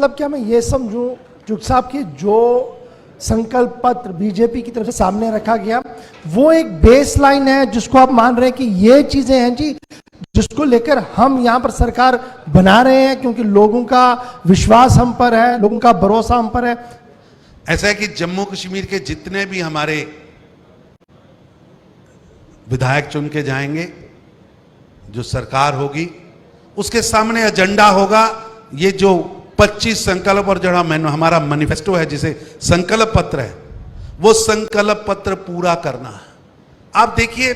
मतलब क्या मैं ये समझूं जुग साहब की जो संकल्प पत्र बीजेपी की तरफ से सामने रखा गया वो एक बेस लाइन है जिसको आप मान रहे हैं कि ये चीजें हैं जी जिसको लेकर हम यहां पर सरकार बना रहे हैं क्योंकि लोगों का विश्वास हम पर है, लोगों का भरोसा हम पर है। ऐसा है कि जम्मू कश्मीर के जितने भी हमारे विधायक चुन के जाएंगे, जो सरकार होगी उसके सामने एजेंडा होगा ये जो 25 संकल्प और जो हमारा मैनिफेस्टो है जिसे संकल्प पत्र है, वो संकल्प पत्र पूरा करना है। आप देखिए,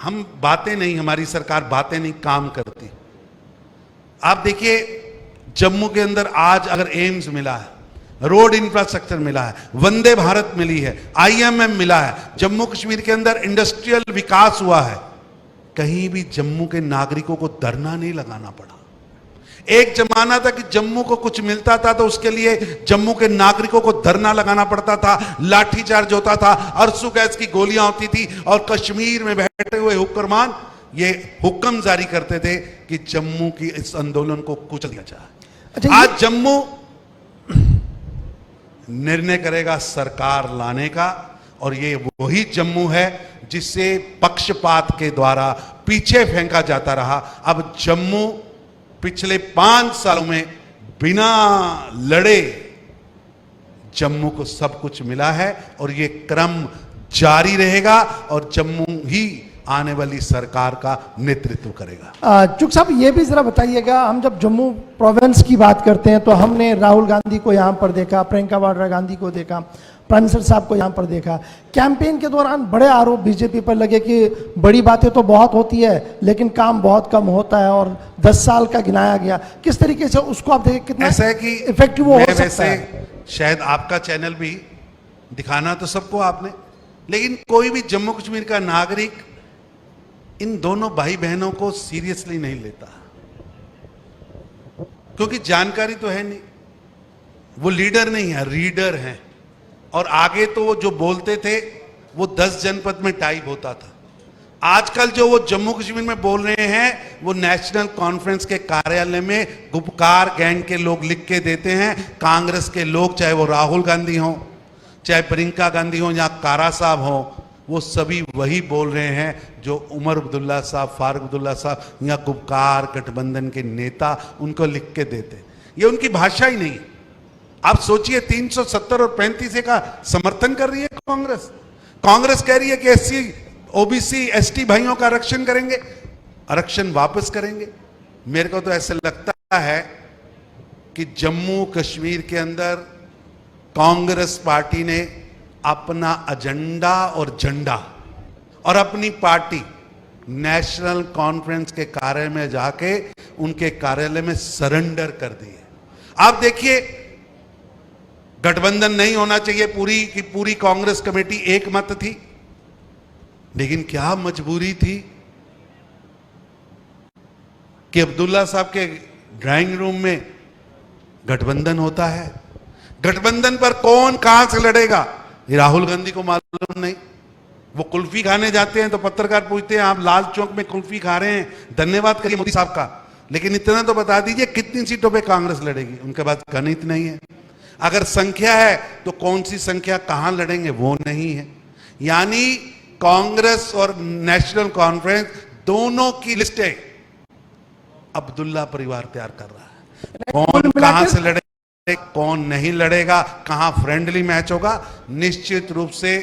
हम बातें नहीं, हमारी सरकार बातें नहीं काम करती। आप देखिए जम्मू के अंदर आज अगर एम्स मिला है, रोड इंफ्रास्ट्रक्चर मिला है, वंदे भारत मिली है, IMM मिला है, जम्मू कश्मीर के अंदर इंडस्ट्रियल विकास हुआ है, कहीं भी जम्मू के नागरिकों को धरना नहीं लगाना पड़ा। एक जमाना था कि जम्मू को कुछ मिलता था तो उसके लिए जम्मू के नागरिकों को धरना लगाना पड़ता था, लाठीचार्ज होता था, अरसू गैस की गोलियां होती थी और कश्मीर में बैठे हुए हुक्मरान ये हुक्म जारी करते थे कि जम्मू की इस आंदोलन को कुचल दिया जाए। आज जम्मू निर्णय करेगा सरकार लाने का, और ये वही जम्मू है जिसे पक्षपात के द्वारा पीछे फेंका जाता रहा। अब जम्मू पिछले 5 सालों में बिना लड़े जम्मू को सब कुछ मिला है और ये क्रम जारी रहेगा और जम्मू ही आने वाली सरकार का नेतृत्व करेगा। चुग साहब ये भी जरा बताइएगा, हम जब जम्मू प्रोविंस की बात करते हैं तो हमने राहुल गांधी को यहाँ पर देखा, प्रियंका वाड्रा गांधी को देखा, प्राइम मिनिस्टर साहब को यहाँ पर देखा। कैंपेन के दौरान बड़े आरोप बीजेपी पर लगे कि बड़ी बातें तो बहुत होती है लेकिन काम बहुत कम होता है और 10 साल का गिनाया गया। किस तरीके से उसको आप देखें कितना ऐसा है कि इफेक्टिव हो सकता है? शायद आपका चैनल भी दिखाना तो सबको आपने, लेकिन कोई भी जम्मू कश्मीर का नागरिक इन दोनों भाई बहनों को सीरियसली नहीं लेता, क्योंकि जानकारी तो है नहीं। वो लीडर नहीं है, रीडर हैं। और आगे तो वो जो बोलते थे वो 10 जनपद में टाइप होता था। आजकल जो वो जम्मू कश्मीर में बोल रहे हैं वो नेशनल कॉन्फ्रेंस के कार्यालय में गुपकार गैंग के लोग लिख के देते हैं। कांग्रेस के लोग, चाहे वो राहुल गांधी हो, चाहे प्रियंका गांधी हो या कारा साहब हो, वो सभी वही बोल रहे हैं जो उमर अब्दुल्ला साहब, फारूक अब्दुल्ला साहब या गुपकार गठबंधन के नेता उनको लिख के देते। ये उनकी भाषा ही नहीं। आप सोचिए, 370 और 35 का समर्थन कर रही है कांग्रेस। कांग्रेस कह रही है कि SC OBC ST भाइयों का आरक्षण करेंगे, आरक्षण वापस करेंगे। मेरे को तो ऐसे लगता है कि जम्मू कश्मीर के अंदर कांग्रेस पार्टी ने अपना एजेंडा और झंडा और अपनी पार्टी नेशनल कॉन्फ्रेंस के कार्यालय में जाके उनके कार्यालय में सरेंडर कर दी है। आप देखिए, गठबंधन नहीं होना चाहिए, पूरी की पूरी कांग्रेस कमेटी एक मत थी, लेकिन क्या मजबूरी थी कि अब्दुल्ला साहब के ड्राइंग रूम में गठबंधन होता है। गठबंधन पर कौन कहां से लड़ेगा ये राहुल गांधी को मालूम नहीं। वो कुल्फी खाने जाते हैं तो पत्रकार पूछते हैं आप लाल चौक में कुल्फी खा रहे हैं, धन्यवाद करिए मोदी साहब का, लेकिन इतना तो बता दीजिए कितनी सीटों पे कांग्रेस लड़ेगी। उनके पास गणित नहीं है। अगर संख्या है तो कौन सी संख्या कहां लड़ेंगे वो नहीं है। यानी कांग्रेस और नेशनल कॉन्फ्रेंस दोनों की लिस्टें अब्दुल्ला परिवार तैयार कर रहा है। कौन कहां से लड़ेगा, कौन नहीं लड़ेगा, कहां फ्रेंडली मैच होगा, निश्चित रूप से